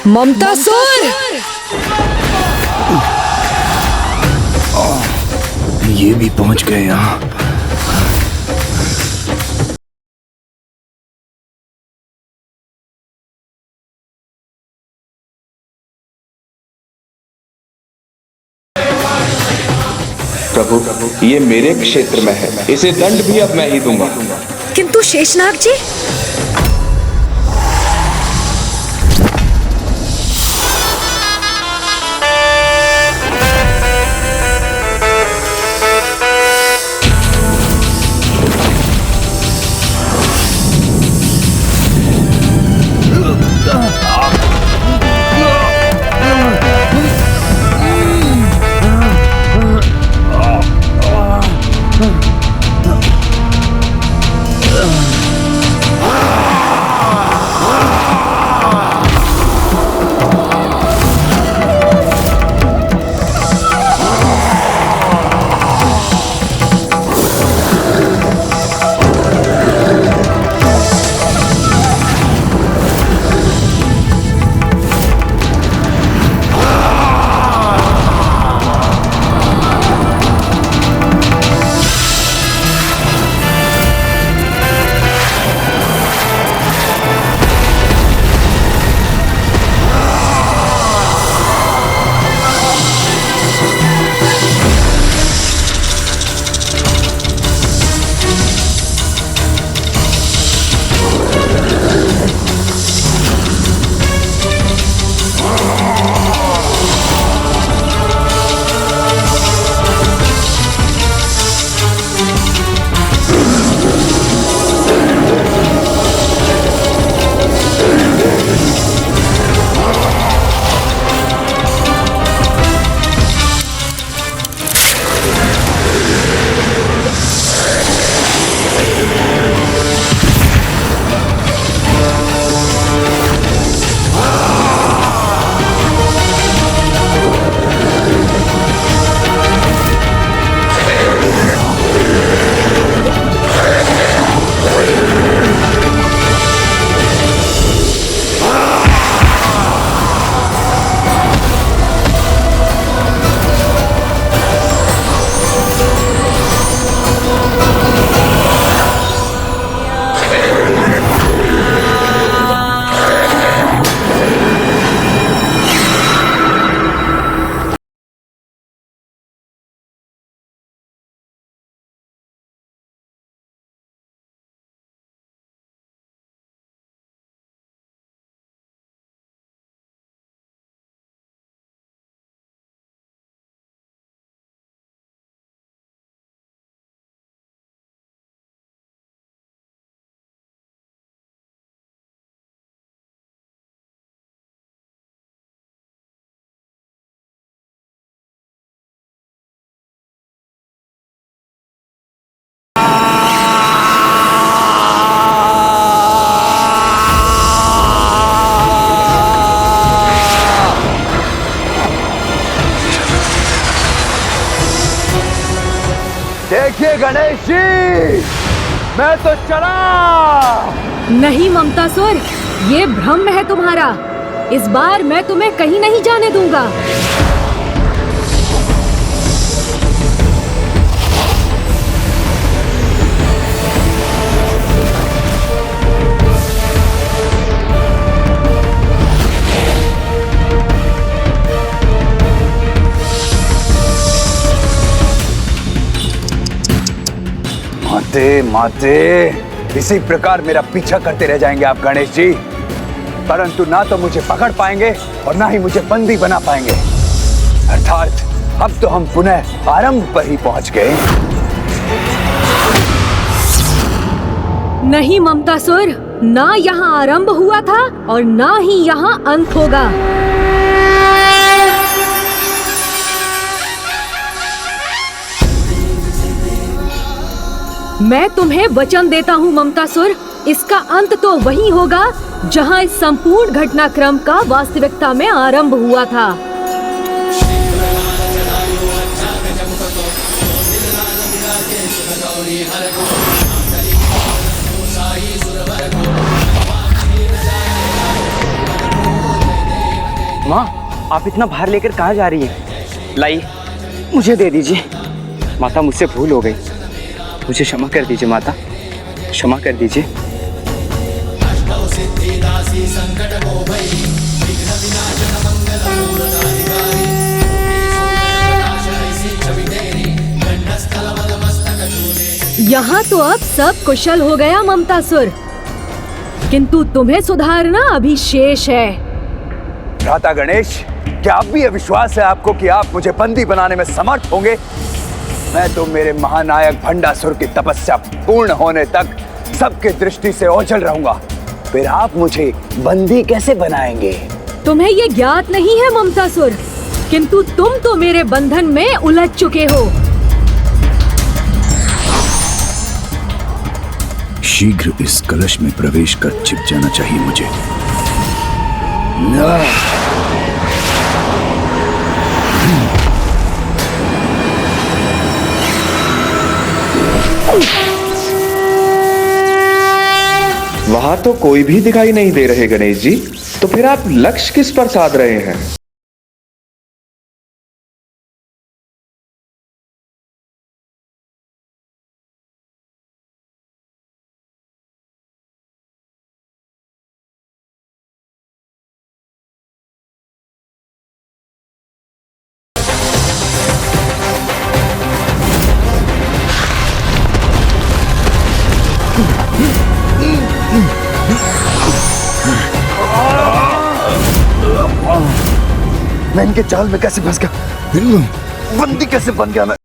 ममतासुर! ये भी पहुंच गए यहाँ। प्रभु, ये मेरे क्षेत्र में है, इसे दंड भी अब मैं ही दूंगा। किंतु शेषनाग जी, देखिए गणेश जी, मैं तो चला। नहीं ममतासुर, ये भ्रम है तुम्हारा। इस बार मैं तुम्हें कहीं नहीं जाने दूंगा। माते माते, इसी प्रकार मेरा पीछा करते रह जाएंगे आप गणेश जी, परंतु ना तो मुझे पकड़ पाएंगे और ना ही मुझे बंदी बना पाएंगे। अर्थात अब तो हम पुनः आरंभ पर ही पहुंच गए। नहीं ममतासुर, ना यहाँ आरंभ हुआ था और ना ही यहाँ अंत होगा। मैं तुम्हें वचन देता हूँ ममतासुर, इसका अंत तो वही होगा जहाँ इस संपूर्ण घटनाक्रम का वास्तविकता में आरंभ हुआ था। माँ, आप इतना भार लेकर कहाँ जा रही हैं? लाई, मुझे दे दीजिए। माता, मुझसे भूल हो गई, मुझे क्षमा कर दीजिए माता, क्षमा कर दीजिए। यहाँ तो अब सब कुशल हो गया ममतासुर, किंतु तुम्हें सुधारना अभी शेष है। भ्राता गणेश, क्या अब भी विश्वास है आपको कि आप मुझे बंदी बनाने में समर्थ होंगे? मैं तो मेरे महानायक भंडासुर की तपस्या पूर्ण होने तक सबके दृष्टि से ओझल रहूंगा। फिर आप मुझे बंदी कैसे बनाएंगे? तुम्हें ये ज्ञात नहीं है ममतासुर, किंतु तुम तो मेरे बंधन में उलझ चुके हो। शीघ्र इस कलश में प्रवेश कर छिप जाना चाहिए मुझे। वहां तो कोई भी दिखाई नहीं दे रहे गणेश जी, तो फिर आप लक्ष्य किस पर साध रहे हैं? मैं इनके जाल में कैसे फंस गया? बंदी कैसे बन गया मैं?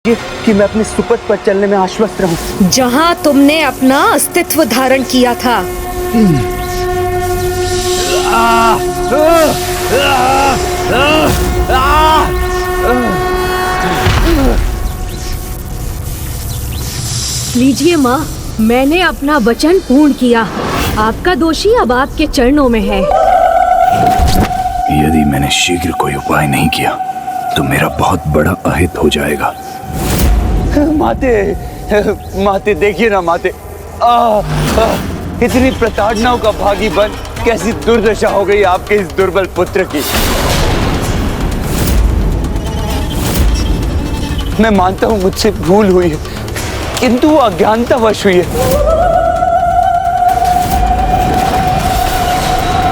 कि मैं अपने सुपथ पर चलने में आश्वस्त रहूं। जहाँ तुमने अपना अस्तित्व धारण किया था। लीजिए माँ, मैंने अपना वचन पूर्ण किया। आपका दोषी अब आपके चरणों में है। यदि मैंने शीघ्र कोई उपाय नहीं किया तो मेरा बहुत बड़ा अहित हो जाएगा। माते देखिए ना माते, इतनी प्रताड़नाओं का भागी बन कैसी दुर्दशा हो गई आपके इस दुर्बल पुत्र की। मैं मानता हूं मुझसे भूल हुई है, किंतु वो अज्ञानतावश हुई है।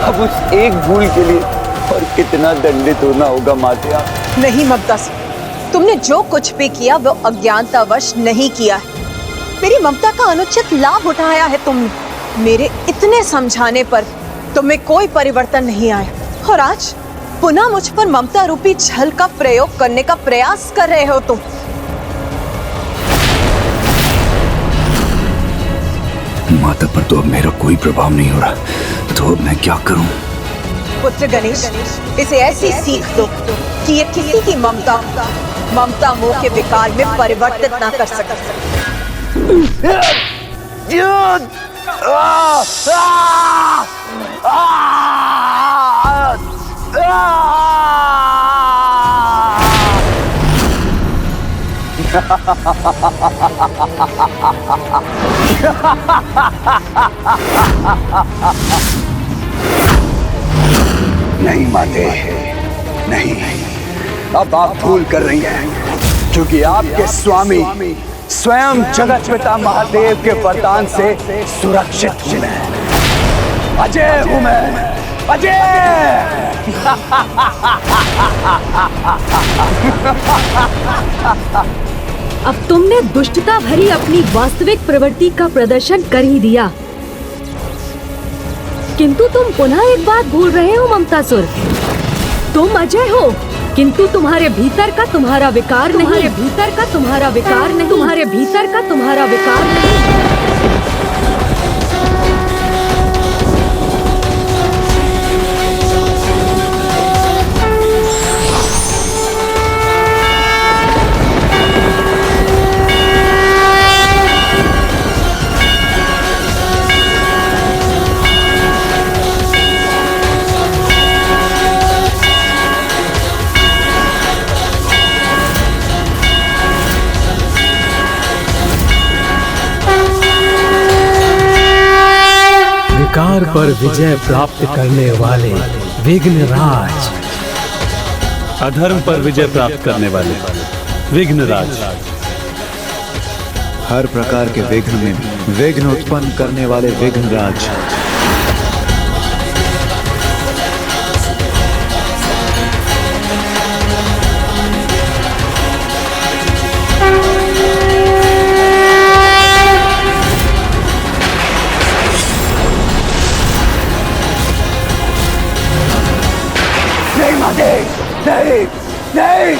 अब उस एक भूल के लिए और कितना दंडित होना होगा माते आप। नहीं ममतासुर, तुमने जो कुछ भी किया वो अज्ञानतावश नहीं किया है। मेरी ममता का अनुचित लाभ उठाया है तुमने। मेरे इतने समझाने पर तुम्हें कोई परिवर्तन नहीं आया और आज पुनः मुझ पर ममता रूपी छल का प्रयोग करने का प्रयास कर रहे हो तुम। माता पर तो अब मेरा कोई प्रभाव नहीं हो रहा, तो अब मैं क्या करूं? पुत्र गणेश, इसे ऐसी सीख दो कि ये किसी की ममता मोह के विकार में परिवर्तित ना कर सके। नहीं माते, नहीं, अब आप भूल कर रही हैं, क्योंकि आपके स्वामी स्वयं जगत पिता महादेव के वरदान से सुरक्षित हूं मैं। अजय हूं मैं, अजय। अब तुमने दुष्टता भरी अपनी वास्तविक प्रवृत्ति का प्रदर्शन कर ही दिया, किंतु तुम पुनः एक बात भूल रहे हो ममतासुर। तुम अजय हो, किंतु तुम्हारे भीतर का तुम्हारा विकार नहीं, तुम्हारे भीतर का तुम्हारा विकार नहीं, तुम्हारे भीतर का तुम्हारा विकार नहीं। विकार पर विजय प्राप्त करने वाले विघ्नराज, अधर्म पर विजय प्राप्त करने वाले विघ्नराज, हर प्रकार के विघ्न में विघ्न उत्पन्न करने वाले विघ्नराज, नहीं।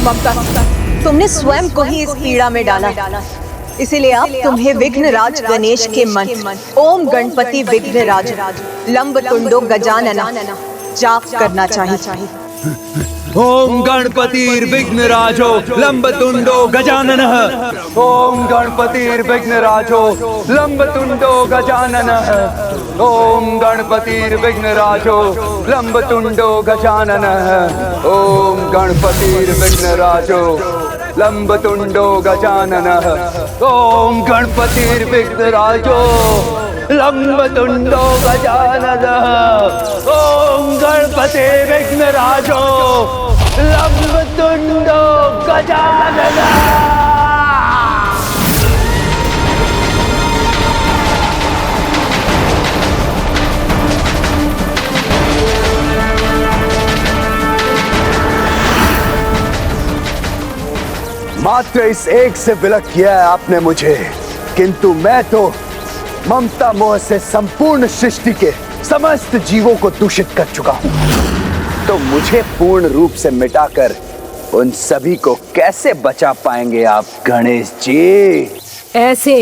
ममता, तुमने स्वयं को ही इस पीड़ा में डाला, इसीलिए अब तुम्हें विघ्नराज गणेश के मंत्र ओम गणपति विघ्नराज लंब तुंडो गजानना जाप करना चाहिए। ओम गणपतिर्विघ्नराजो लंबतुंडो गजाननः। ओम गणपतिर्विघ्नराजो लंबतुंडो गजाननः। ओम गणपतिर्विघ्नराजो लंबतुंडो गजाननः। ओम गणपतिर्विघ्नराजो लंबतुंडो गजाननः। ओम गणपतिर्विघ्नराजो लंबतुंडो गजाननः। ओम गणपतिर्विघ्नराजो लंबतुंडो गजाननः। मात्र इस एक से विलक किया है आपने मुझे, किंतु मैं तो ममता मोह से संपूर्ण सृष्टि के समस्त जीवों को दूषित कर चुका हूं। तो मुझे पूर्ण रूप से मिटाकर उन सभी को कैसे बचा पाएंगे आप गणेश जी? ऐसे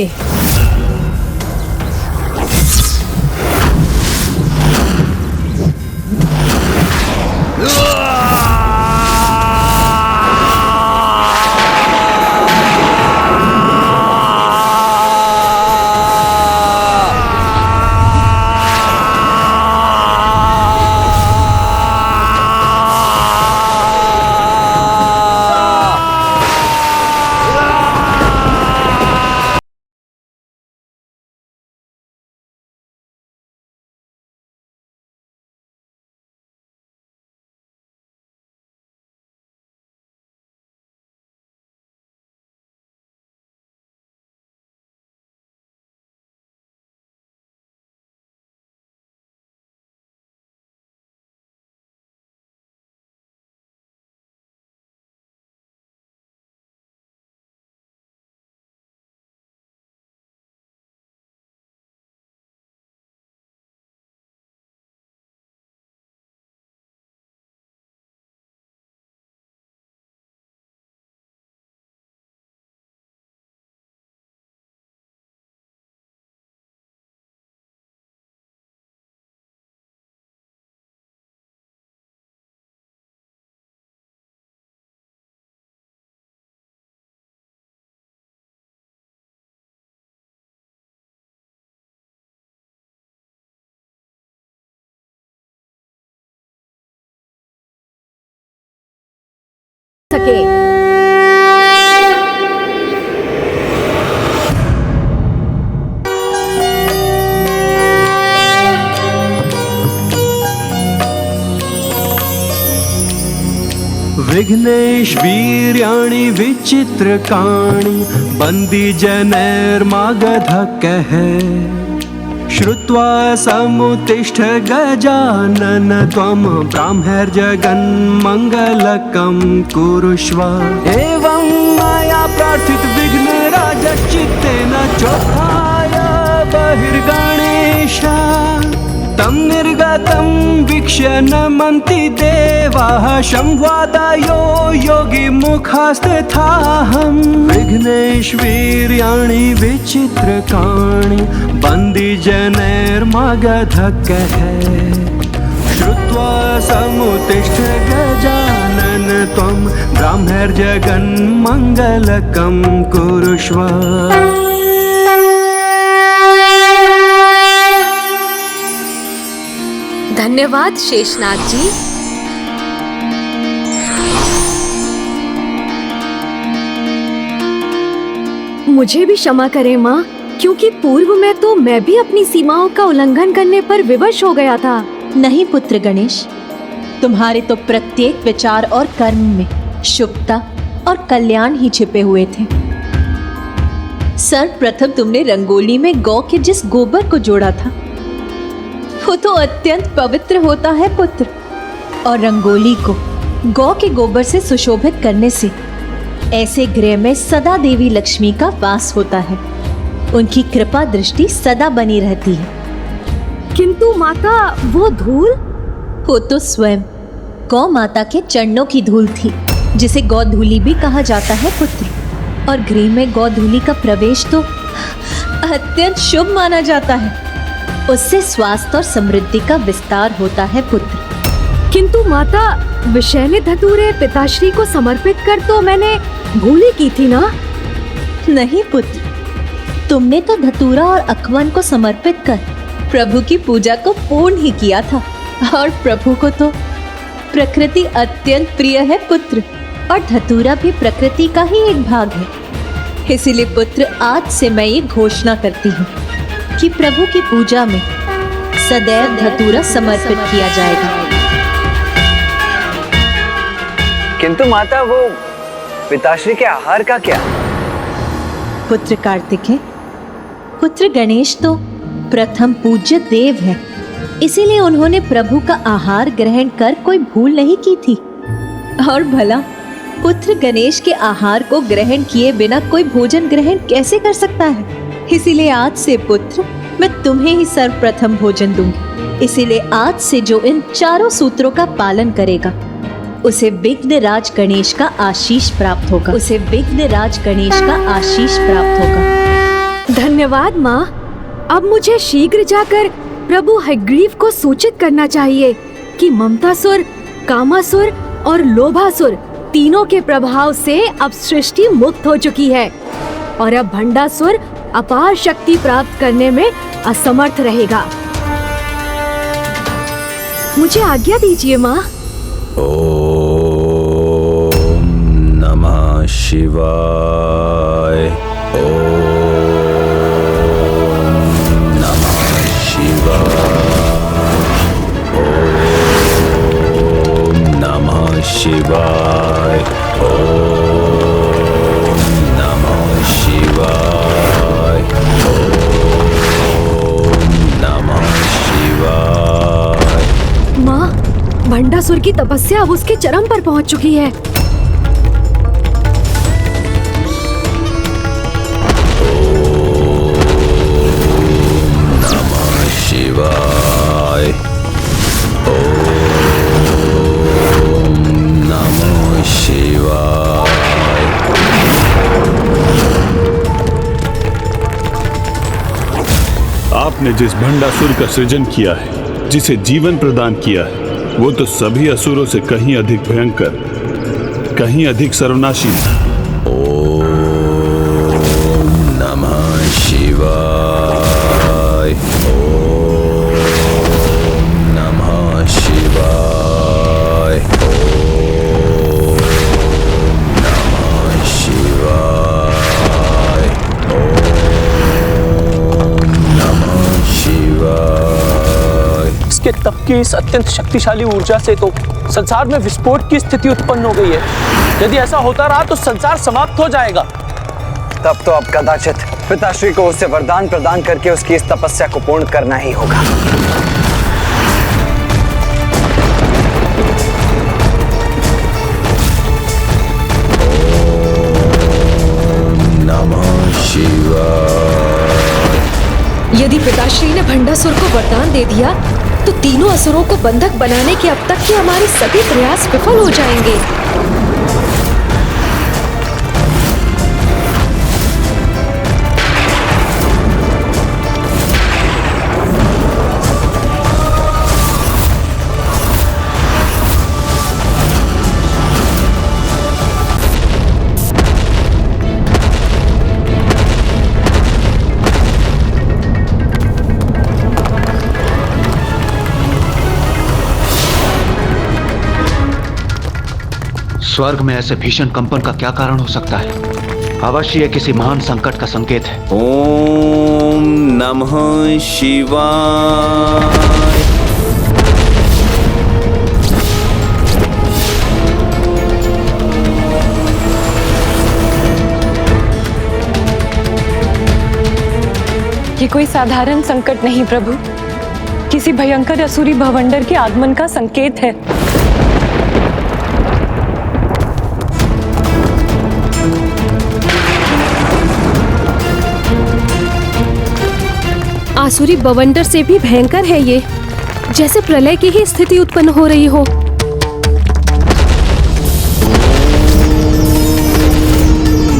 सके। विघ्नेश वीर्याणि विचित्रकाणि बन्दी जनैर्मागधः कः श्रुत्वा समुत्तिष्ठ गजानन त्वं ब्राह्मैर्जगन्मङ्गलकं कुरुष्व। एवं मया प्रार्थित विघ्नराजश्चित्तेन चोत्थाय बहिर्गणेश तं निर्गतं वीक्ष्य नमन्ति देवाः संवादायो योगिमुखास्तथाहं। विघ्नेश्वीर्याणि विचित्रकाणि बन्दिजनैर्मगधकः श्रुत्वा समुत्तिष्ठ गजानन त्वं ब्राह्मैर्जगन्मङ्गलकं कुरुष्व। धन्यवाद शेषनाग जी। मुझे भी क्षमा करें माँ, क्योंकि पूर्व में तो मैं भी अपनी सीमाओं का उल्लंघन करने पर विवश हो गया था। नहीं पुत्र गणेश, तुम्हारे तो प्रत्येक विचार और कर्म में शुभता और कल्याण ही छिपे हुए थे। सर्वप्रथम तुमने रंगोली में गौ के जिस गोबर को जोड़ा था वो तो अत्यंत पवित्र होता है पुत्र, और रंगोली को गौ के गोबर से सुशोभित करने से ऐसे गृह में सदा देवी लक्ष्मी का वास होता है, उनकी कृपा दृष्टि सदा बनी रहती है। किंतु माता वो धूल, वो तो स्वयं गौ माता के चरणों की धूल थी, जिसे गौधूली भी कहा जाता है पुत्र, और गृह में गौधूली का प्रवेश तो अत्यंत शुभ माना जाता है, उससे स्वास्थ्य और समृद्धि का विस्तार होता है पुत्र। किंतु माता विषैले धतूरे पिताश्री को समर्पित कर तो मैंने भूल ही की थी ना। नहीं पुत्र, तुमने तो धतूरा और अखवन को समर्पित कर प्रभु की पूजा को पूर्ण ही किया था, और प्रभु को तो प्रकृति अत्यंत प्रिय है पुत्र, और धतूरा भी प्रकृति का ही एक भाग है। इसीलिए पुत्र आज से मैं ये घोषणा करती हूँ कि प्रभु की पूजा में सदैव धतूरा समर्पित किया जाएगा। किंतु माता वो पिताश्री के आहार का क्या? पुत्र कार्तिकेय, पुत्र गणेश तो प्रथम पूज्य देव है, इसीलिए उन्होंने प्रभु का आहार ग्रहण कर कोई भूल नहीं की थी। और भला पुत्र गणेश के आहार को ग्रहण किए बिना कोई भोजन ग्रहण कैसे कर सकता है? इसीलिए आज से पुत्र मैं तुम्हें ही सर्वप्रथम भोजन दूंगी। इसीलिए आज से जो इन चारों सूत्रों का पालन करेगा उसे विघ्नराज गणेश का आशीष प्राप्त होगा, उसे विघ्नराज गणेश का आशीष प्राप्त होगा। धन्यवाद माँ। अब मुझे शीघ्र जाकर प्रभु हयग्रीव को सूचित करना चाहिए कि ममतासुर, कामासुर और लोभासुर तीनों के प्रभाव से अब सृष्टि मुक्त हो चुकी है, और अब भंडासुर अपार शक्ति प्राप्त करने में असमर्थ रहेगा। मुझे आज्ञा दीजिए माँ। ओम नमः शिवाय। ओम नमः शिवाय। ओम नमः शिवाय। ओम नमः शिवाय। ओम नमः शिवाय। माँ, भंडासुर की तपस्या अब उसके चरम पर पहुंच चुकी है। शिवाय। ओम नमः शिवाय। आपने जिस भंडासुर का सृजन किया है, जिसे जीवन प्रदान किया है, वो तो सभी असुरों से कहीं अधिक भयंकर, कहीं अधिक सर्वनाशी था। ओम नमः शिवाय। ओम नमः शिवाय। ओम नमः शिवाय। ओम नमः शिवाय। इसके तप की इस अत्यंत शक्तिशाली ऊर्जा से तो संसार में विस्फोट की स्थिति उत्पन्न हो गई है। यदि ऐसा होता रहा तो संसार समाप्त हो जाएगा। तब तो अब कदाचित पिताश्री को उसे वरदान प्रदान करके उसकी इस तपस्या को पूर्ण करना ही होगा। नमः शिवाय। यदि पिताश्री ने भंडासुर को वरदान दे दिया तो तीनों असुरों को बंधक बनाने के अब तक के हमारे सभी प्रयास विफल हो जाएंगे। स्वर्ग में ऐसे भीषण कंपन का क्या कारण हो सकता है? अवश्य किसी महान संकट का संकेत है। ओम नमः शिवाय। ये कोई साधारण संकट नहीं प्रभु, किसी भयंकर असुरी भवंडर के आगमन का संकेत है। आसुरी बवंडर से भी भयंकर है ये, जैसे प्रलय की ही स्थिति उत्पन्न हो रही हो।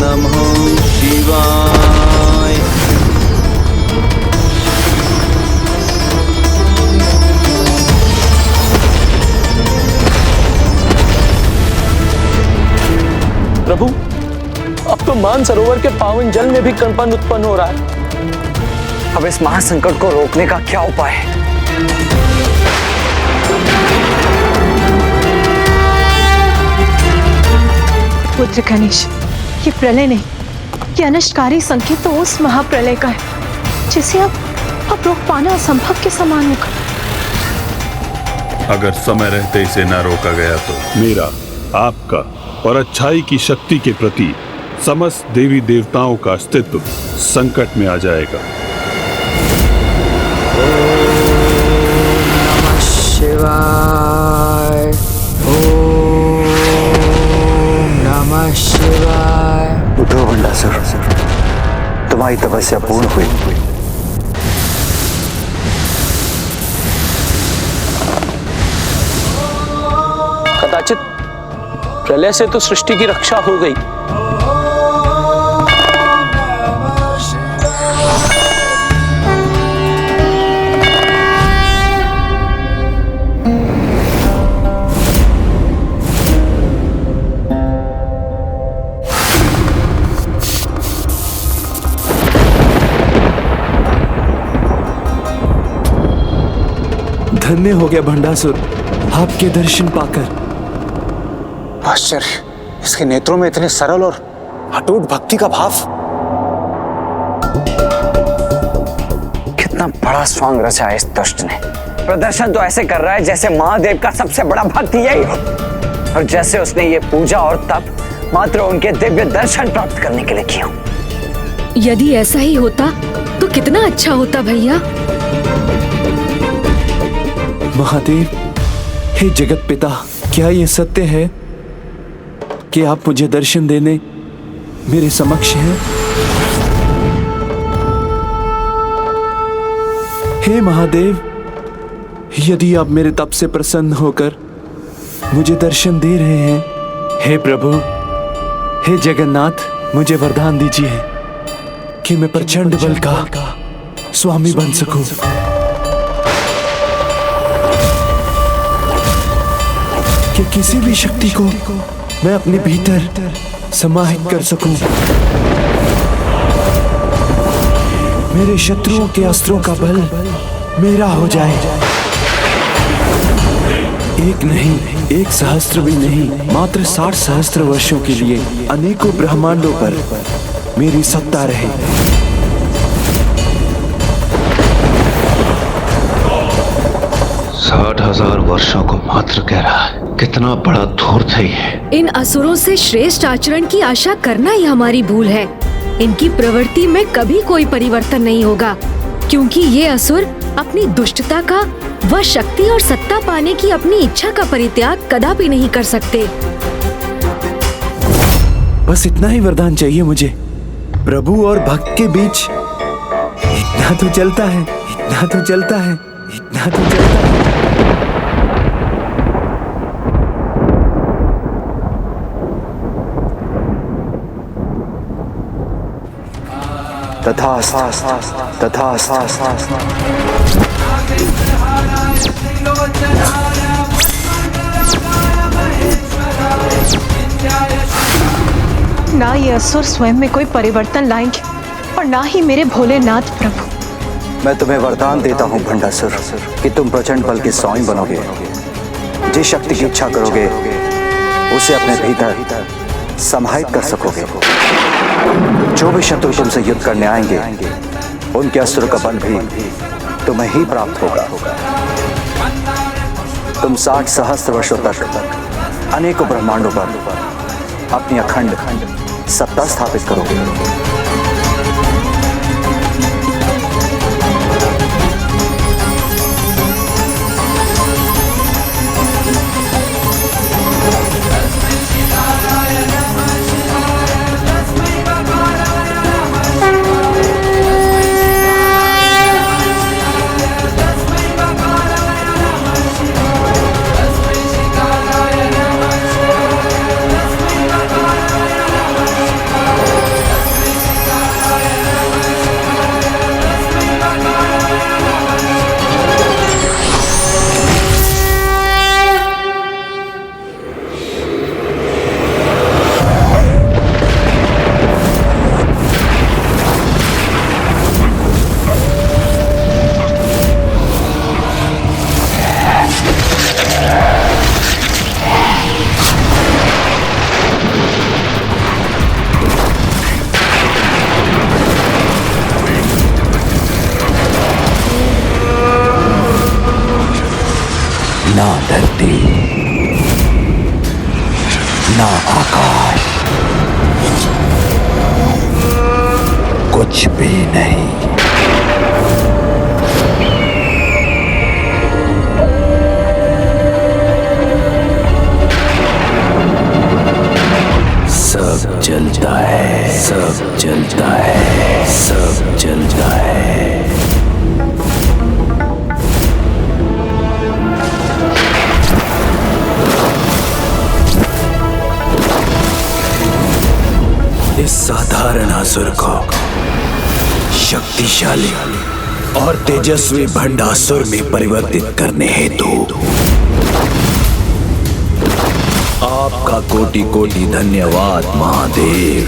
नमः शिवाय। प्रभु, अब तो मानसरोवर के पावन जल में भी कंपन उत्पन्न हो रहा है। अब इस महासंकट को रोकने का क्या उपाय है? पुत्र गणेश, ये प्रलय नहीं, ये अनष्टकारी संकेत तो उस महाप्रलय का है जिसे अब रोक पाना असंभव के समान होगा। अगर समय रहते इसे न रोका गया तो मेरा, आपका और अच्छाई की शक्ति के प्रति समस्त देवी देवताओं का अस्तित्व संकट में आ जाएगा। शिवाय। ओम नमः शिवाय। उठो भंडासुर, तुम्हारी तपस्या पूर्ण हुई। कदाचित प्रलय से तो सृष्टि की रक्षा हो गई। धन्य हो गया भंडासुर आपके दर्शन पाकर। आश्चर्य, इसके नेत्रों में इतने सरल और अटूट भक्ति का भाव। कितना बड़ा स्वांग रचा है इस दुष्ट ने। प्रदर्शन तो ऐसे कर रहा है जैसे महादेव का सबसे बड़ा भक्त यही हो, और जैसे उसने ये पूजा और तप मात्र उनके दिव्य दर्शन प्राप्त करने के लिए किया। यदि ऐसा ही होता तो कितना अच्छा होता भैया। महादेव, हे जगत पिता, क्या ये सत्य है कि आप मुझे दर्शन देने मेरे समक्ष हैं? हे महादेव, यदि आप मेरे तप से प्रसन्न होकर मुझे दर्शन दे रहे हैं, हे प्रभु, हे जगन्नाथ, मुझे वरदान दीजिए कि मैं प्रचंड बल का स्वामी बन सकूं। कि किसी भी शक्ति को मैं अपने भीतर समाहित कर सकूं। मेरे शत्रुओं के अस्त्रों का बल मेरा हो जाए। एक नहीं, 1 सहस्त्र भी नहीं, मात्र 60 सहस्त्र वर्षों के लिए अनेकों ब्रह्मांडों पर मेरी सत्ता रहे। 60,000 वर्षों को मात्र कह रहा है। कितना बड़ा धूर्त है ये। इन असुरों से श्रेष्ठ आचरण की आशा करना ही हमारी भूल है। इनकी प्रवृत्ति में कभी कोई परिवर्तन नहीं होगा, क्योंकि ये असुर अपनी दुष्टता का व शक्ति और सत्ता पाने की अपनी इच्छा का परित्याग कदापि नहीं कर सकते। बस इतना ही वरदान चाहिए मुझे। प्रभु और भक्त के बीच इतना तो चलता है, इतना तो चलता है, इतना तो चलता है। ना ये असुर स्वयं में कोई परिवर्तन लाएंगे और ना ही मेरे भोलेनाथ प्रभु। मैं तुम्हें वरदान देता हूँ भंडासुर कि तुम प्रचंड बल के स्वामी बनोगे। जिस शक्ति की इच्छा करोगे उसे अपने भीतर समाहित कर सकोगे। जो भी शत्रु तुमसे युद्ध करने आएंगे उनके अस्त्र का बल भी तुम्हें ही प्राप्त होगा। तुम 60 सहस्त्र वर्षों तक अनेकों ब्रह्मांडों पर अपनी अखंड सत्ता स्थापित करोगे। ना धरती ना आकाश, कुछ भी नहीं। सब जलता है, सब जलता है, सब जलता है। इस साधारण असुर को शक्तिशाली और तेजस्वी भंडासुर में परिवर्तित करने हेतु आपका कोटि कोटि धन्यवाद महादेव।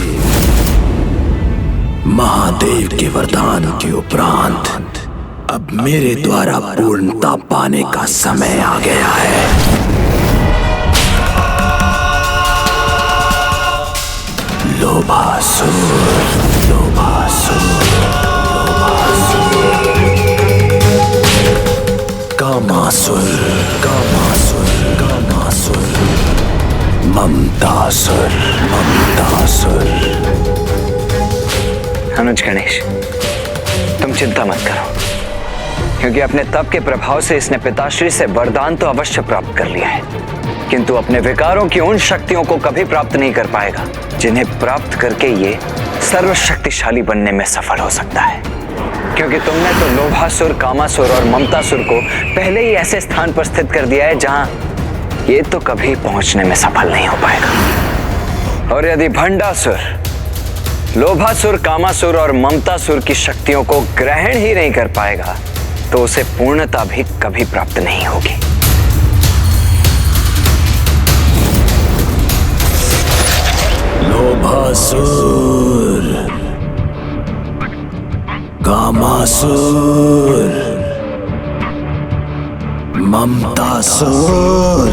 महादेव के वरदान के उपरांत अब मेरे द्वारा पूर्णता पाने का समय आ गया है। लोभासुर, लोभासुर, लोभासुर, कामासुर, कामासुर, कामासुर, ममतासुर, ममतासुर। अनुज गणेश, तुम चिंता मत करो, क्योंकि अपने तप के प्रभाव से इसने पिताश्री से वरदान तो अवश्य प्राप्त कर लिया है, किंतु अपने विकारों की उन शक्तियों को कभी प्राप्त नहीं कर पाएगा जिन्हें प्राप्त करके ये सर्वशक्तिशाली बनने में सफल हो सकता है। क्योंकि तुमने तो लोभासुर, कामासुर और ममतासुर को पहले ही ऐसे स्थान पर स्थित कर दिया है जहां ये तो कभी पहुंचने में सफल नहीं हो पाएगा। और यदि भंडासुर लोभासुर, कामासुर और ममतासुर की शक्तियों को ग्रहण ही नहीं कर पाएगा तो उसे पूर्णता भी कभी प्राप्त नहीं होगी। लोभासुर, कामासुर, ममतासुर।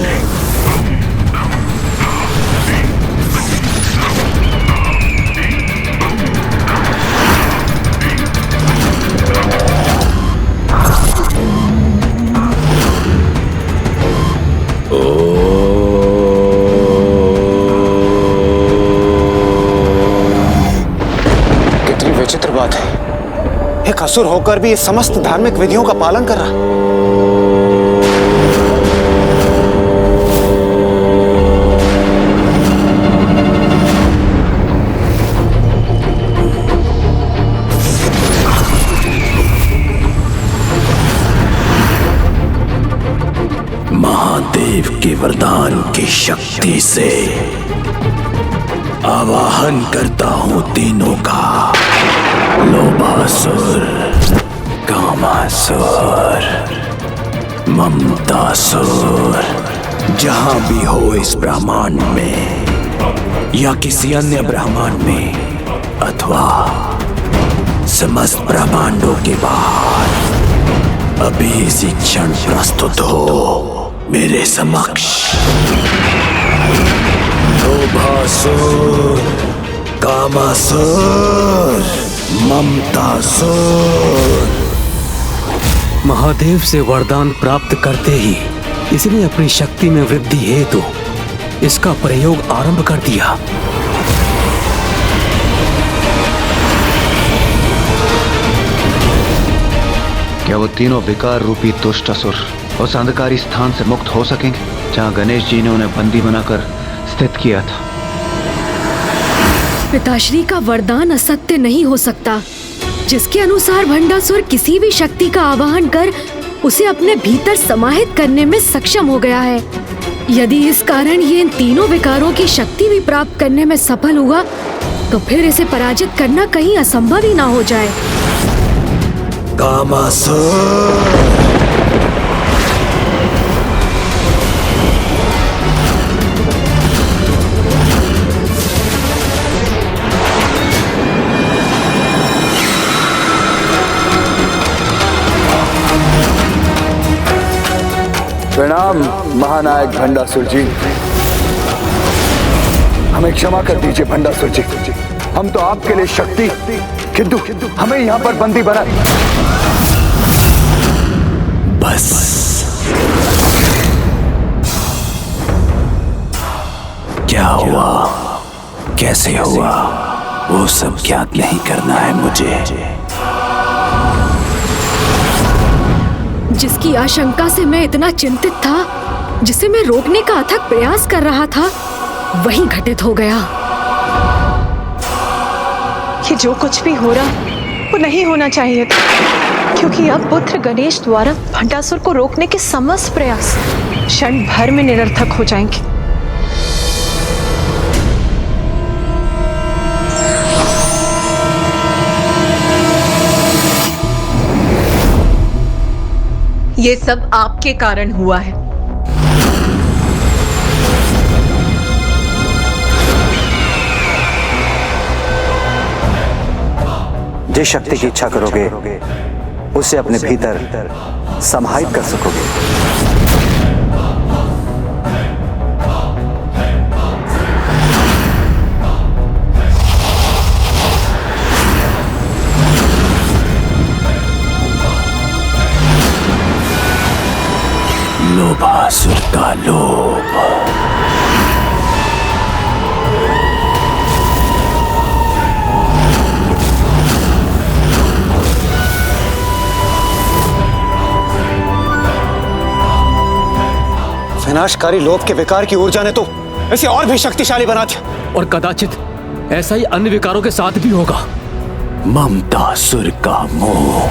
बात है, एक असुर होकर भी इस समस्त धार्मिक विधियों का पालन कर रहा। महादेव के वरदान की शक्ति से आवाहन करता हूं तीनों का, लोभासुर, कामासुर, ममतासुर। जहां भी हो इस ब्रह्मांड में या किसी अन्य ब्रह्मांड में अथवा समस्त ब्रह्मांडों के बाहर अभी इसी क्षण प्रस्तुत हो मेरे समक्ष। लोभासुर, कामासुर, ममतासुर। महादेव से वरदान प्राप्त करते ही इसने अपनी शक्ति में वृद्धि हेतु इसका प्रयोग आरंभ कर दिया। क्या वो तीनों विकार रूपी दुष्ट असुर उस अंधकारी स्थान से मुक्त हो सकेंगे जहां गणेश जी ने उन्हें बंदी बनाकर स्थित किया था? पिताश्री का वरदान असत्य नहीं हो सकता, जिसके अनुसार भंडासुर किसी भी शक्ति का आवाहन कर उसे अपने भीतर समाहित करने में सक्षम हो गया है। यदि इस कारण ये इन तीनों विकारों की शक्ति भी प्राप्त करने में सफल हुआ, तो फिर इसे पराजित करना कहीं असंभव ही ना हो जाए। कामासुर, प्रणाम महानायक भंडासुर जी। हमें क्षमा कर दीजिए भंडासुर जी, हम तो आपके लिए शक्ति, किंतु हमें यहाँ पर बंदी बना। बस क्या हुआ, कैसे हुआ, वो सब ज्ञात नहीं करना है मुझे। जिसकी आशंका से मैं इतना चिंतित था, जिसे मैं रोकने का अथक प्रयास कर रहा था, वही घटित हो गया। ये जो कुछ भी हो रहा वो नहीं होना चाहिए था, क्योंकि अब पुत्र गणेश द्वारा भंडासुर को रोकने के समस्त प्रयास क्षण भर में निरर्थक हो जाएंगे। ये सब आपके कारण हुआ है। जिस शक्ति की इच्छा करोगे उसे अपने भीतर समाहित कर सकोगे। लोभासुर का लोभ, विनाशकारी लोभ के विकार की ऊर्जा ने तो इसे और भी शक्तिशाली बना दिया, और कदाचित ऐसा ही अन्य विकारों के साथ भी होगा। ममतासुर का मोह,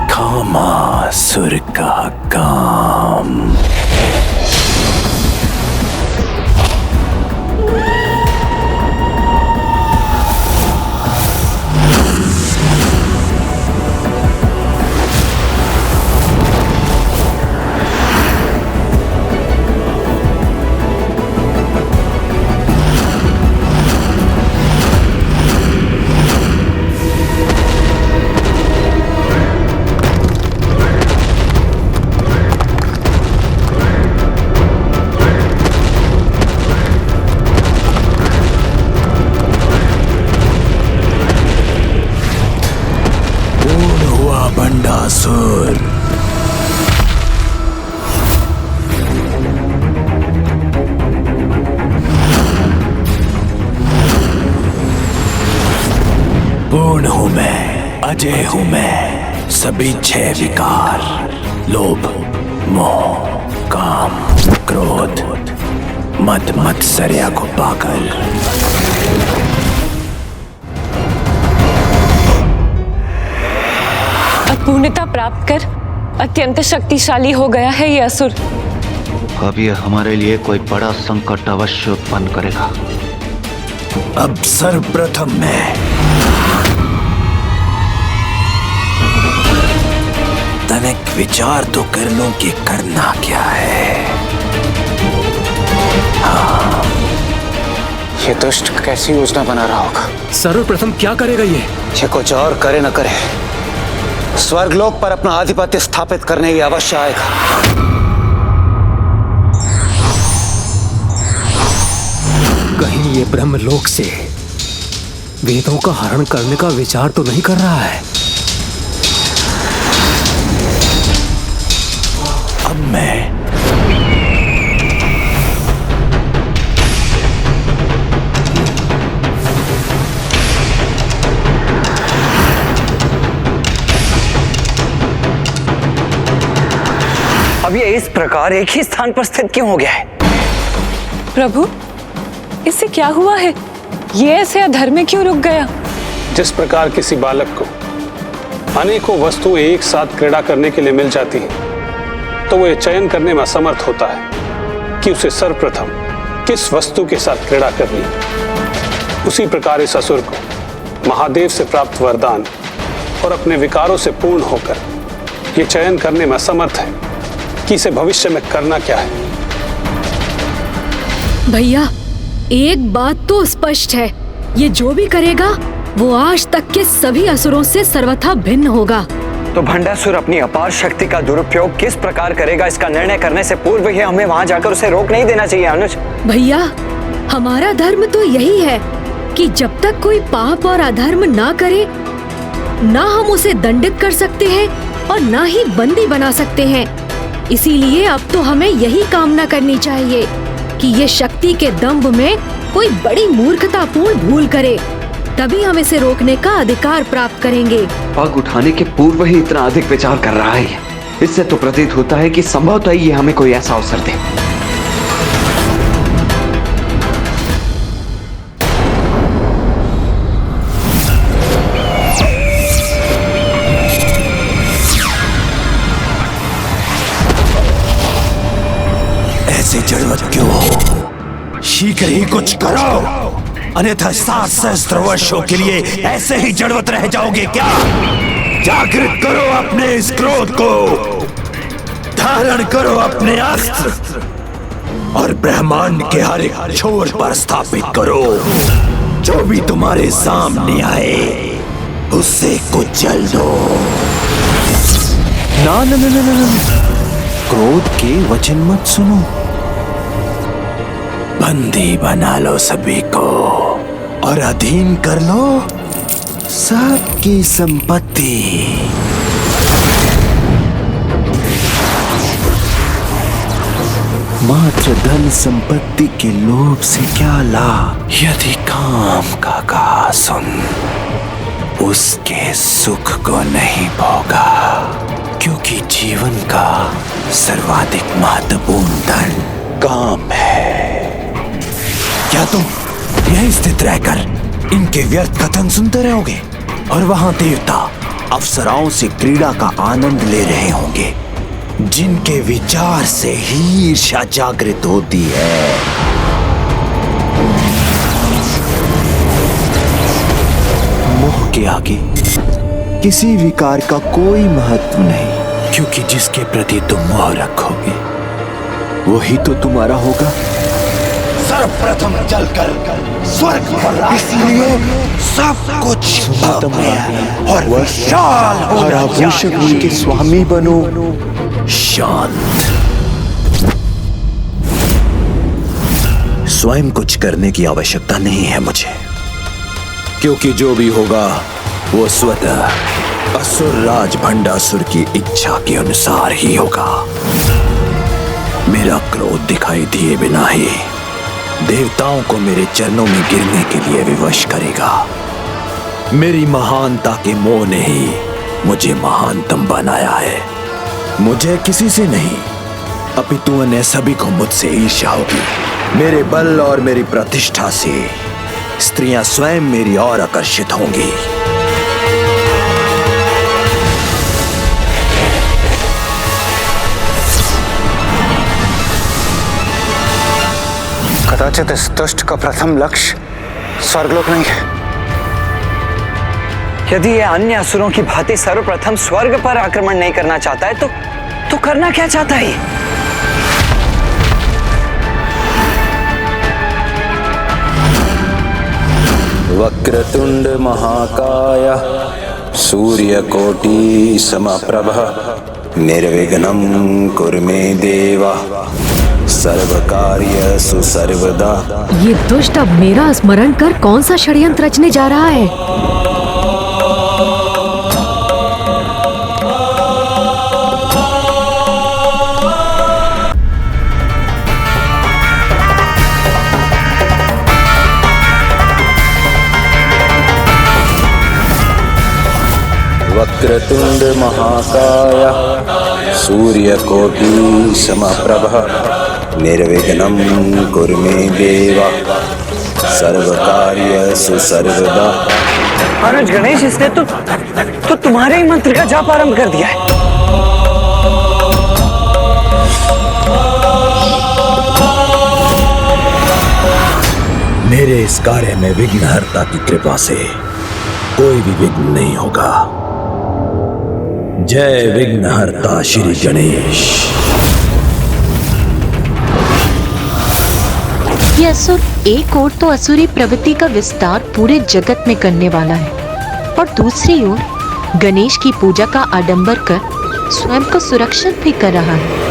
कामासुर का काम, भंडासुर। निर्गुण हूं मैं, अजय हूं मैं। सभी 6 विकार, लोभ, मोह, काम, क्रोध, मद मत्सर्य को पाकर अपूर्णता प्राप्त कर अत्यंत शक्तिशाली हो गया है ये असुर। अब यह हमारे लिए कोई बड़ा संकट अवश्य उत्पन्न करेगा। अब सर्वप्रथम मैं तनिक विचार तो कर लूं कि करना क्या है। हाँ। ये दुष्ट कैसी योजना बना रहा होगा? सर्वप्रथम क्या करेगा ये कुछ और करे न करे, स्वर्गलोक पर अपना आधिपत्य स्थापित करने की अवश्य आएगा। कहीं ये ब्रह्मलोक से वेदों का हरण करने का विचार तो नहीं कर रहा है? अब मैं अब ये इस प्रकार एक ही स्थान पर स्थित क्यों हो गया है? प्रभु, इससे क्या हुआ है? ये ऐसे अधर में क्यों रुक गया? जिस प्रकार किसी बालक को अनेकों वस्तुएं एक साथ क्रीड़ा करने के लिए मिल जाती हैं, तो वो ये चयन करने में असमर्थ होता है कि उसे सर्वप्रथम किस वस्तु के साथ क्रीड़ा करनी है। उसी प्रकार इस असुर को महादेव से प्राप्त वरदान और अपने विकारों से पूर्ण होकर ये चयन करने में असमर्थ है कि इसे भविष्य में करना क्या है। भैया, एक बात तो स्पष्ट है, ये जो भी करेगा वो आज तक के सभी असुरों से सर्वथा भिन्न होगा। तो भंडासुर अपनी अपार शक्ति का दुरुपयोग किस प्रकार करेगा, इसका निर्णय करने से पूर्व ही हमें वहां जाकर उसे रोक नहीं देना चाहिए अनुज। भैया, हमारा धर्म तो यही है कि जब तक कोई पाप और अधर्म ना करे, ना हम उसे दंडित कर सकते हैं और ना ही बंदी बना सकते हैं। इसीलिए अब तो हमें यही कामना करनी चाहिए कि ये शक्ति के दंभ में कोई बड़ी मूर्खतापूर्ण भूल करे, तभी हम इसे रोकने का अधिकार प्राप्त करेंगे। पग उठाने के पूर्व ही इतना अधिक विचार कर रहा है, इससे तो प्रतीत होता है कि संभवतः ये हमें कोई ऐसा अवसर दे। ऐसे जड़वत क्यों हो? शीघ्र ही कुछ करो, अन्यथा 7 सहस्त्र वर्षों के लिए ऐसे ही जड़वत रह जाओगे क्या? जागृत करो अपने इस क्रोध को, धारण करो अपने अस्त्र और ब्रह्मांड के हर एक छोर पर स्थापित करो। जो भी तुम्हारे सामने आए उससे कुचल दो। ना ना ना ना ना, क्रोध के वचन मत सुनो। बंदी बना लो सभी को और अधीन कर लो सबकी संपत्ति। मात्र धन संपत्ति के लोभ से क्या लाभ? यदि काम का कहा सुन, उसके सुख को नहीं भोगा, क्योंकि जीवन का सर्वाधिक महत्वपूर्ण धन काम है। क्या तुम यहीं स्थित रहकर इनके व्यर्थ कथन सुनते रहोगे? और वहां देवता अप्सराओं से क्रीड़ा का आनंद ले रहे होंगे, जिनके विचार से ही ईर्ष्या जागृत होती है। मोह के आगे किसी विकार का कोई महत्व नहीं, क्योंकि जिसके प्रति तुम मोह रखोगे वही तो तुम्हारा होगा। सर्वप्रथम चलकर स्वर्ग पर इसलिए सब कुछ और विशाल और आभूषक के स्वामी बनो। शांत। स्वयं कुछ करने की आवश्यकता नहीं है मुझे, क्योंकि जो भी होगा वो स्वतः असुर राज भंडासुर की इच्छा के अनुसार ही होगा। मेरा क्रोध दिखाई दिए बिना ही देवताओं को मेरे चरणों में गिरने के लिए विवश करेगा। मेरी महानता के मोह ने ही मुझे महानतम बनाया है। मुझे किसी से नहीं, अपितु अन्य सभी को मुझसे ईर्ष्या होगी। मेरे बल और मेरी प्रतिष्ठा से स्त्रियां स्वयं मेरी ओर आकर्षित होंगी। कदाचित इस दुष्ट का प्रथम लक्ष्य स्वर्गलोक नहीं है। यदि ये अन्य असुरों की भांति सर्वप्रथम स्वर्ग पर आक्रमण नहीं करना चाहता है तो करना क्या चाहता है? वक्रतुंड महाकाय सूर्यकोटि समप्रभ निर्विघ्नं कुरु मे देवा सर्वकार्यसु सर्वदा। ये दुष्ट अब मेरा स्मरण कर कौन सा षड्यंत्र रचने जा रहा है? वक्रतुंड महाकाय सूर्यकोटि समप्रभ निर्विघ्नं कुरु मे देवा सर्वकार्यसु सर्वदा। अनुज गणेश, इसने तो तुम्हारे ही मंत्र का जाप आरंभ कर दिया है। मेरे इस कार्य में विघ्नहर्ता की कृपा से कोई भी विघ्न नहीं होगा। जय विघ्नहर्ता श्री गणेश। ये असुर एक ओर तो असुरी प्रवृत्ति का विस्तार पूरे जगत में करने वाला है और दूसरी ओर गणेश की पूजा का आडंबर कर स्वयं को सुरक्षित भी कर रहा है।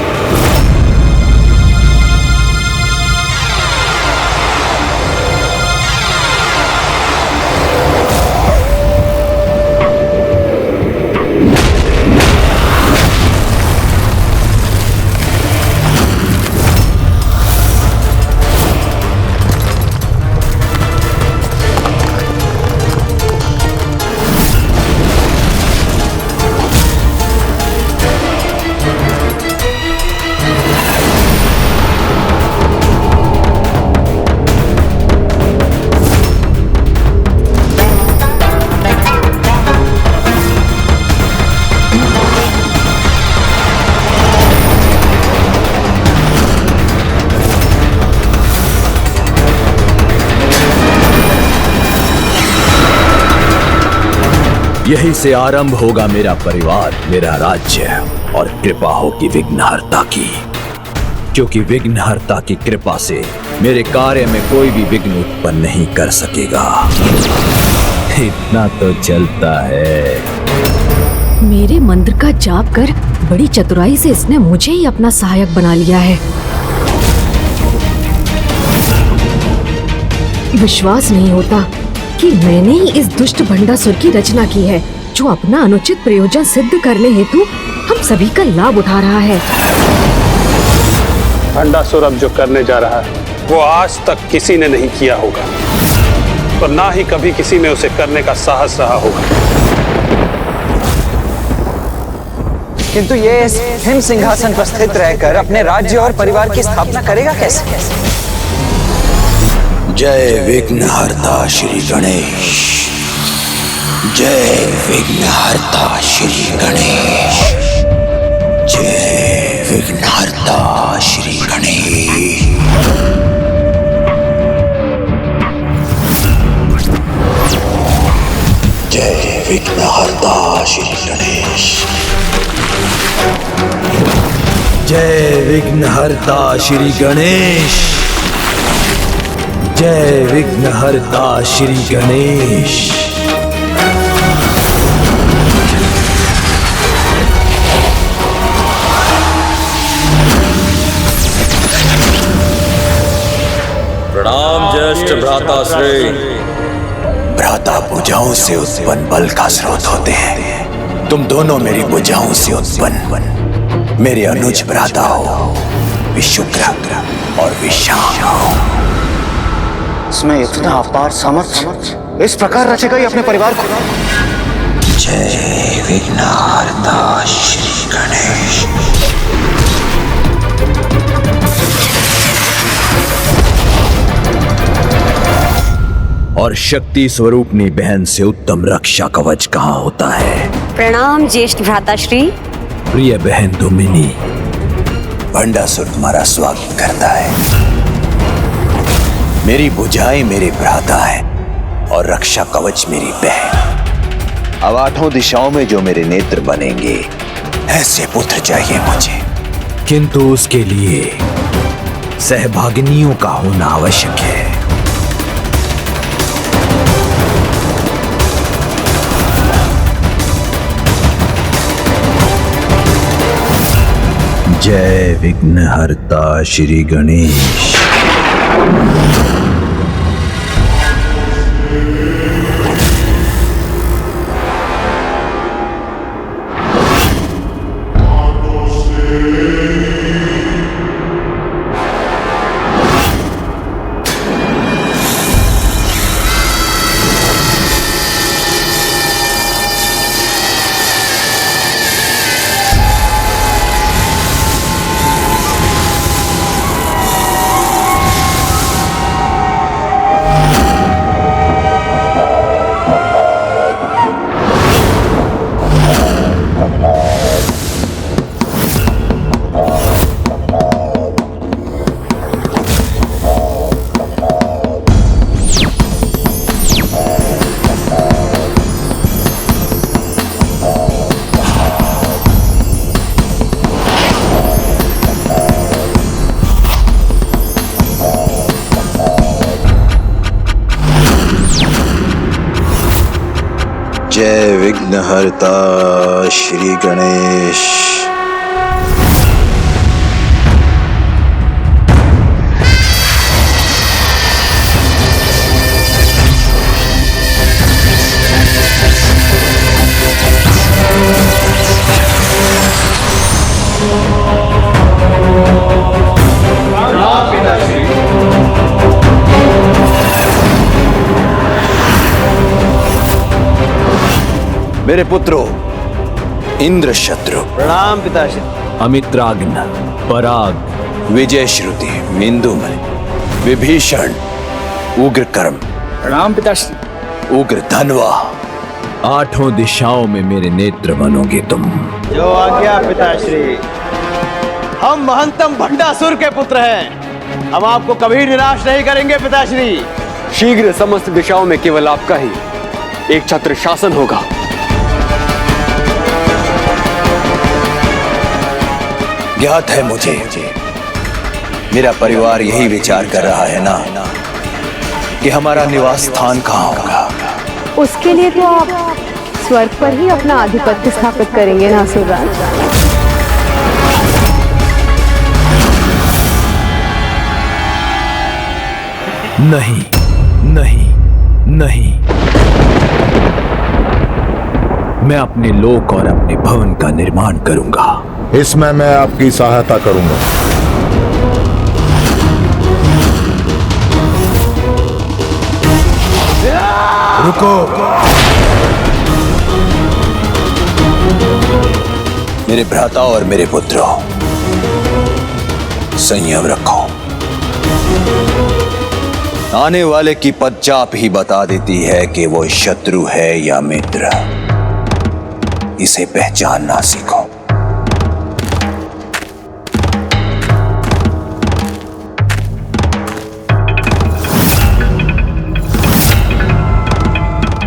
यही से आरंभ होगा मेरा परिवार, मेरा राज्य और कृपा होगी विघ्नहर्ता की, क्योंकि विघ्नहर्ता की कृपा से मेरे कार्य में कोई भी विघ्न उत्पन्न नहीं कर सकेगा। इतना तो चलता है। मेरे मंत्र का जाप कर बड़ी चतुराई से इसने मुझे ही अपना सहायक बना लिया है। विश्वास नहीं होता कि मैंने ही इस दुष्ट भंडासुर की रचना की है, जो अपना अनुचित प्रयोजन सिद्ध करने हेतु हम सभी का लाभ उठा रहा है। भंडासुर अब जो करने जा रहा है वो आज तक किसी ने नहीं किया होगा और ना ही कभी किसी में उसे करने का साहस रहा होगा। किंतु ये हिम सिंहासन पर स्थित रहकर अपने राज्य और परिवार की स्थापना करेगा कैसे? जय विघ्नहर्ता श्री गणेश। जय विघ्नहर्ता श्री गणेश। जय विघ्नहर्ता श्री गणेश। जय विघ्नहर्ता श्री गणेश। जय विघ्नहर्ता श्री गणेश। जय विघ्नहर्ता श्री गणेश। प्रणाम ज्येष्ठ भ्राता श्री। भ्राता भुजाओं से उत्पन्न बल का स्रोत होते हैं। तुम दोनों मेरी भुजाओं से उत्पन्न मेरे अनुज भ्राता हो, विशुक्र और विशाम। इसमें इतना अपार सामर्थ्य इस प्रकार रचेगा ही अपने परिवार को। जय विघ्नहर्ता श्री गणेश। और शक्ति स्वरूपनी बहन से उत्तम रक्षा कवच कहाँ होता है? प्रणाम ज्येष्ठ भ्राताश्री। प्रिय बहन दुमिनी, भंडासुर तुम्हारा स्वागत करता है। मेरी भुजाएं मेरे भ्राता है और रक्षा कवच मेरी बहन। अब आठों दिशाओं में जो मेरे नेत्र बनेंगे, ऐसे पुत्र चाहिए मुझे, किंतु उसके लिए सहभागिनियों का होना आवश्यक है। जय विघ्नहर्ता श्री गणेश। जय विघ्नहर्ता श्री गणेश। मेरे पुत्रों, इंद्र शत्रु, प्रणाम पिताश्री। अमित्राग्न, पराग, विजय श्रुति, मिंदुमय, विभीषण, उग्रकर्म, प्रणाम पिताश्री। उग्र धनवा, आठों दिशाओं में मेरे नेत्र बनोगे तुम। जो आज्ञा पिताश्री। हम महंतम भंडासुर के पुत्र हैं, हम आपको कभी निराश नहीं करेंगे पिताश्री। शीघ्र समस्त दिशाओं में केवल आपका ही एक छत्र शासन होगा। ज्ञात है मुझे, मेरा परिवार यही विचार कर रहा है ना कि हमारा निवास स्थान कहाँ होगा। उसके लिए तो आप स्वर्ग पर ही अपना आधिपत्य स्थापित करेंगे ना असुरराज। नहीं नहीं नहीं, मैं अपने लोक और अपने भवन का निर्माण करूंगा। इसमें मैं आपकी सहायता करूंगा। रुको। मेरे भ्राता और मेरे पुत्रों, संयम रखो। आने वाले की पदचाप ही बता देती है कि वो शत्रु है या मित्र। इसे पहचानना सीखो।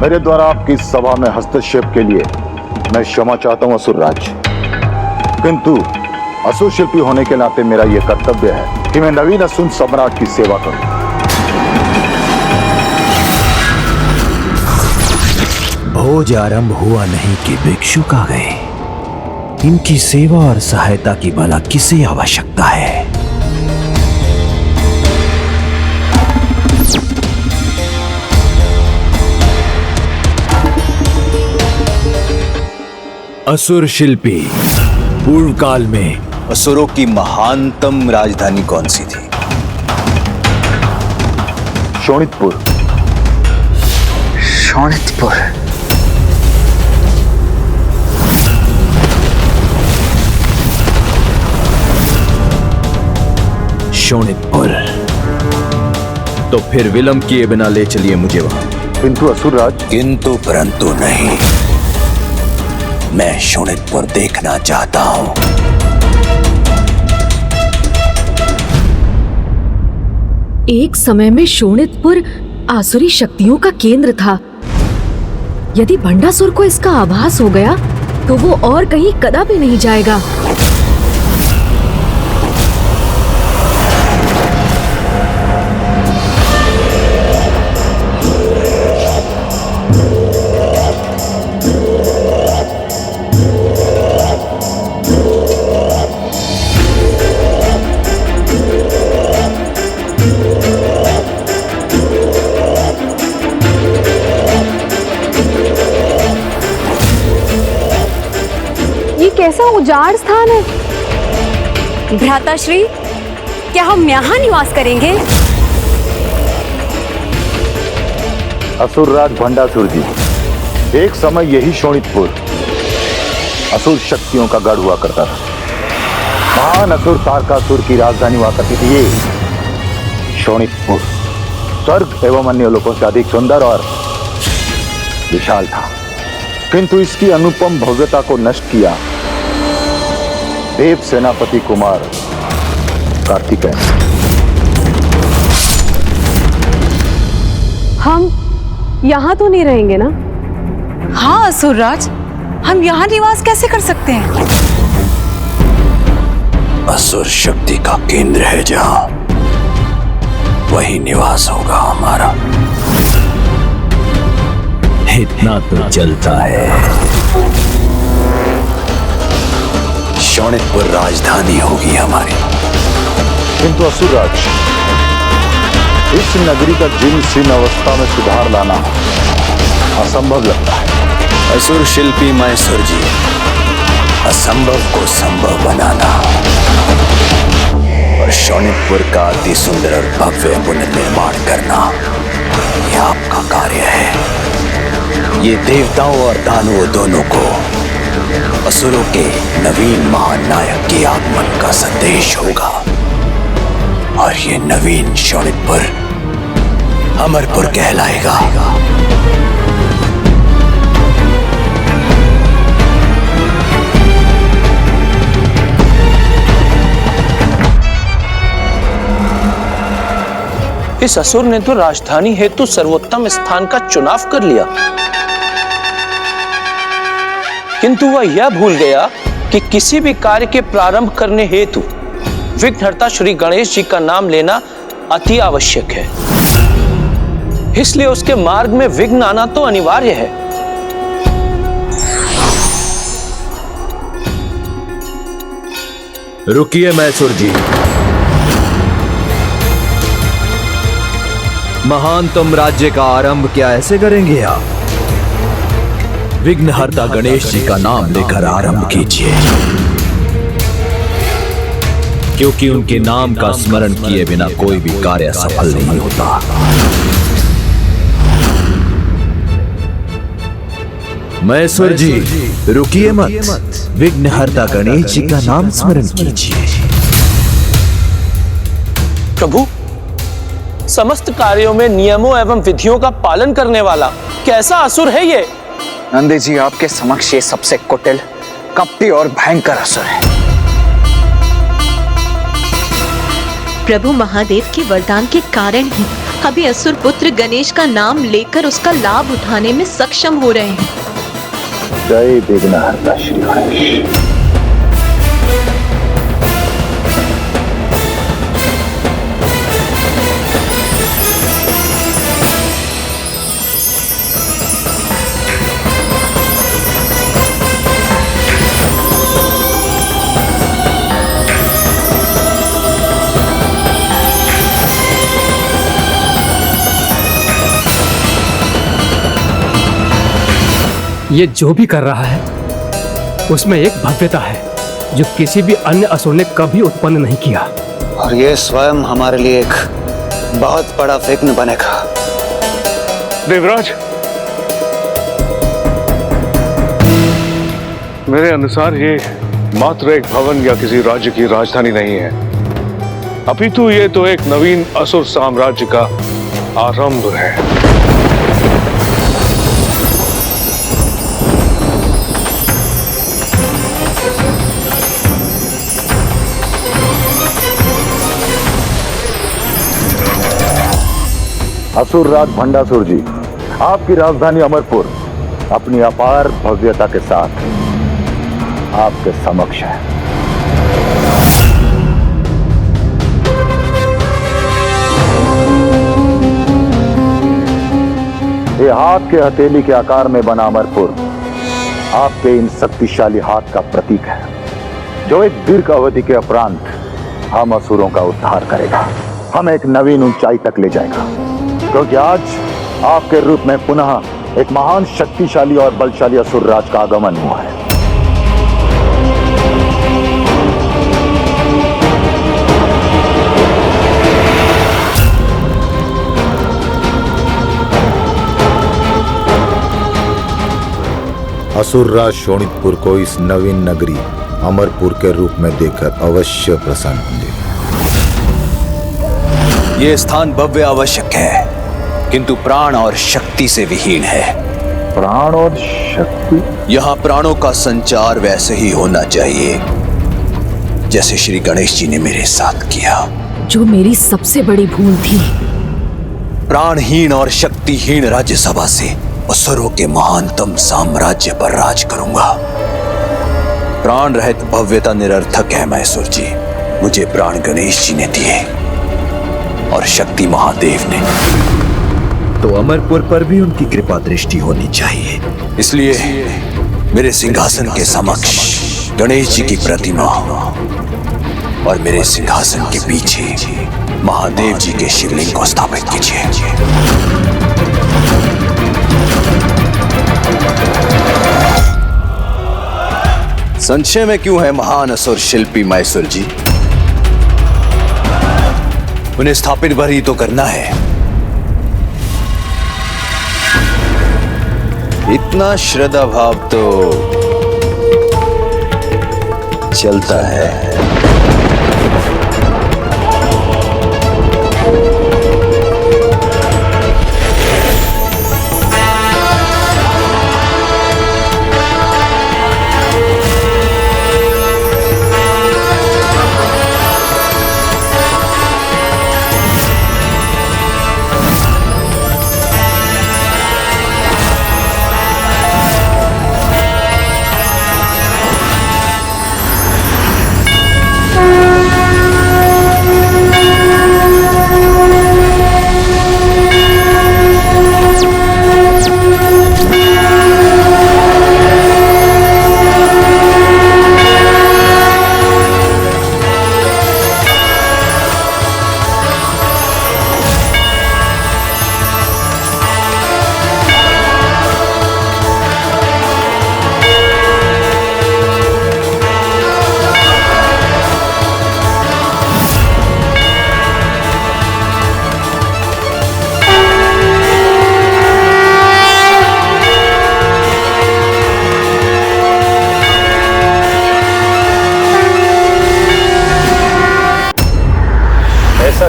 मेरे द्वारा आपकी सभा में हस्तक्षेप के लिए मैं क्षमा चाहता हूं असुरराज, किंतु असुर शिल्पी होने के नाते मेरा यह कर्तव्य है कि मैं नवीन असुर सम्राट की सेवा करूं। भोज आरंभ हुआ नहीं कि भिक्षुक आ गए। इनकी सेवा और सहायता की भला किसे आवश्यकता है? असुर शिल्पी, पूर्व काल में असुरों की महानतम राजधानी कौन सी थी? शोणितपुर। शोणितपुर। शोणितपुर। तो फिर विलंब किए बिना ले चलिए मुझे वहां। किंतु असुरराज। किंतु परंतु नहीं, मैं शोणितपुर देखना चाहता हूं। एक समय में शोणितपुर आसुरी शक्तियों का केंद्र था। यदि भंडासुर को इसका आभास हो गया तो वो और कहीं कदापि नहीं जाएगा। कैसा उजाड़ स्थान है। भ्राताश्री, क्या हम यहाँ निवास करेंगे? असुरराज भंडासुर जी, एक समय यही शोणितपुर असुर शक्तियों का गढ़ हुआ करता था। महान असुर तारकासुर की राजधानी हुआ करती थी ये शोणितपुर। स्वर्ग एवं अन्य लोगों से अधिक सुंदर और विशाल था, किंतु इसकी अनुपम भव्यता को नष्ट किया देव सेनापति कुमार कार्तिकेय। हम यहाँ तो नहीं रहेंगे ना? हाँ असुरराज, हम यहाँ निवास कैसे कर सकते हैं? असुर शक्ति का केंद्र है जहाँ, वही निवास होगा हमारा। इतना तो चलता है। शोणितपुर राजधानी होगी हमारी। किंतु असुरराज, इस नगरी का जीर्ण शीर्ण अवस्था में सुधार लाना असंभव लगता है। असुर शिल्पी मैसूर जी, असंभव को संभव बनाना और शोणितपुर का अति सुंदर और भव्य पुनर्निर्माण करना, यह आपका कार्य है। ये देवताओं और दानवों दोनों को असुरों के नवीन महानायक के आगमन का संदेश होगा और ये नवीन शोणितपुर अमरपुर कहलाएगा। इस असुर ने तो राजधानी हेतु सर्वोत्तम स्थान का चुनाव कर लिया, किंतु वह यह भूल गया कि किसी भी कार्य के प्रारंभ करने हेतु विघ्नहर्ता श्री गणेश जी का नाम लेना अति आवश्यक है। इसलिए उसके मार्ग में विघ्न आना तो अनिवार्य है। रुकिए मैसूर जी, महानतम राज्य का आरंभ क्या ऐसे करेंगे आप? विघ्नहर्ता गणेश जी का नाम लेकर आरंभ कीजिए, क्योंकि उनके नाम का स्मरण किए बिना कोई भी कार्य सफल नहीं होता। मैसूर जी, रुकिए मत, विघ्नहर्ता गणेश जी का नाम स्मरण कीजिए। प्रभु, समस्त कार्यों में नियमों एवं विधियों का पालन करने वाला कैसा असुर है ये? नंदी जी, आपके समक्ष ये सबसे कुटिल, कपटी और भयंकर असुर है। प्रभु महादेव के वरदान के कारण ही अभी असुर पुत्र गणेश का नाम लेकर उसका लाभ उठाने में सक्षम हो रहे हैं। जय विघ्नहर्ता श्री गणेश। ये जो भी कर रहा है उसमें एक भव्यता है जो किसी भी अन्य असुर ने कभी उत्पन्न नहीं किया, और ये स्वयं हमारे लिए एक बहुत बड़ा विघ्न बनेगा। देवराज, मेरे अनुसार ये मात्र एक भवन या किसी राज्य की राजधानी नहीं है, अपितु ये तो एक नवीन असुर साम्राज्य का आरंभ है। असुर राज भंडासुर जी, आपकी राजधानी अमरपुर अपनी अपार भव्यता के साथ आपके समक्ष है। ये हाथ के हथेली के आकार में बना अमरपुर आपके इन शक्तिशाली हाथ का प्रतीक है, जो एक दीर्घ अवधि के उपरांत हम असुरों का उद्धार करेगा, हमें एक नवीन ऊंचाई तक ले जाएगा। क्योंकि आज आपके रूप में पुनः एक महान शक्तिशाली और बलशाली असुर राज का आगमन हुआ है। असुर राज शोणितपुर को इस नवीन नगरी अमरपुर के रूप में देखकर अवश्य प्रसन्न होंगे। ये स्थान भव्य आवश्यक है, किंतु प्राण और शक्ति से विहीन है। प्राण और शक्ति? यहाँ प्राणों का संचार वैसे ही होना चाहिए जैसे श्री गणेश जी ने मेरे साथ किया, जो मेरी सबसे बड़ी भूल थी। प्राणहीन और शक्तिहीन राज्यसभा से असुरों के महानतम साम्राज्य पर राज करूंगा। प्राण रहित भव्यता निरर्थक है मैसूर जी। मुझे प्राण गणेश जी ने दिए और शक्ति महादेव ने। तो अमरपुर पर भी उनकी कृपा दृष्टि होनी चाहिए। इसलिए मेरे सिंहासन के समक्ष गणेश जी की प्रतिमा और मेरे सिंहासन के पीछे महादेव जी के शिवलिंग को स्थापित कीजिए। संशय में क्यों है महान असुर शिल्पी मैसूर जी? उन्हें स्थापित भर ही तो करना है। इतना श्रद्धा भाव तो चलता है।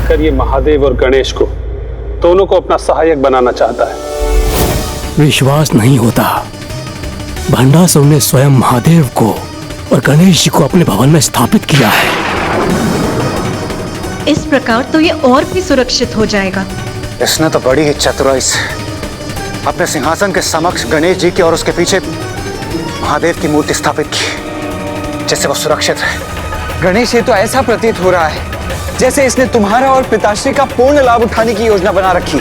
करिए महादेव और गणेश को दोनों को अपना सहायक बनाना चाहता है। विश्वास नहीं होता। भंडासुर ने स्वयं महादेव को और गणेश जी को अपने भवन में स्थापित किया है। इस प्रकार तो ये और भी सुरक्षित हो जाएगा। इसने तो बड़ी ही चतुराई से अपने सिंहासन के समक्ष गणेश जी की और उसके पीछे महादेव की मूर्ति स्थापित की, जिससे वो सुरक्षित है। गणेश, ये तो ऐसा प्रतीत हो रहा है जैसे इसने तुम्हारा और पिताश्री का पूर्ण लाभ उठाने की योजना बना रखी।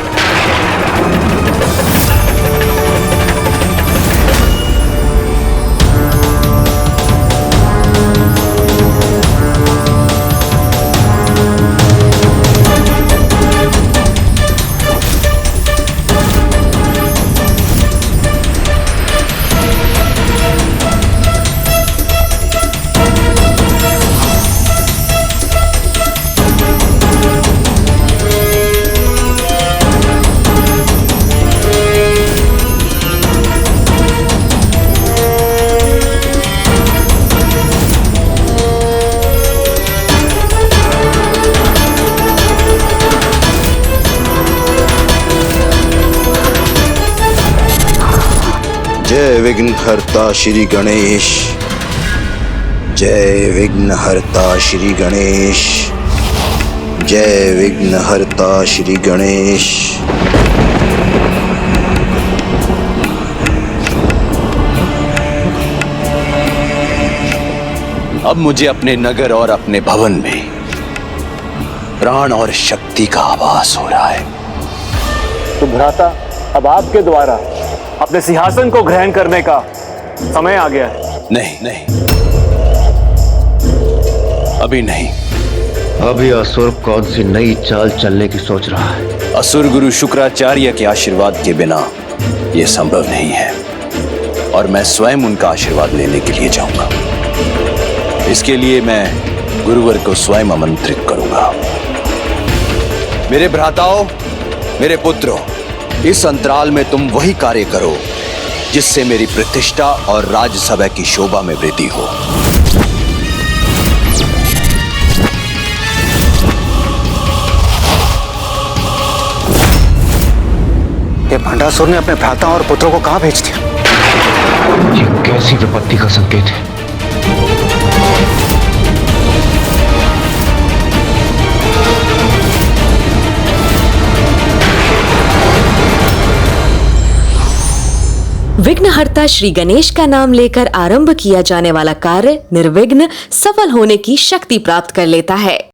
जय विघ्नहर्ता श्री गणेश, जय विघ्नहर्ता श्री गणेश, जय विघ्नहर्ता श्री गणेश। अब मुझे अपने नगर और अपने भवन में प्राण और शक्ति का आभास हो रहा है। तो भ्राता, अब आपके द्वारा अपने सिंहासन को ग्रहण करने का समय आ गया है। नहीं, अभी नहीं। अभी असुर कौन सी नई चाल चलने की सोच रहा है? असुर गुरु शुक्राचार्य के आशीर्वाद के बिना यह संभव नहीं है, और मैं स्वयं उनका आशीर्वाद लेने के लिए जाऊंगा। इसके लिए मैं गुरुवर को स्वयं आमंत्रित करूंगा। मेरे भ्राताओं, मेरे पुत्रों, इस अंतराल में तुम वही कार्य करो जिससे मेरी प्रतिष्ठा और राज्यसभा की शोभा में वृद्धि हो। ये भंडासुर ने अपने भ्राता और पुत्रों को कहां भेज दिया? ये कैसी विपत्ति का संकेत है? विघ्नहर्ता श्री गणेश का नाम लेकर आरंभ किया जाने वाला कार्य निर्विघ्न सफल होने की शक्ति प्राप्त कर लेता है।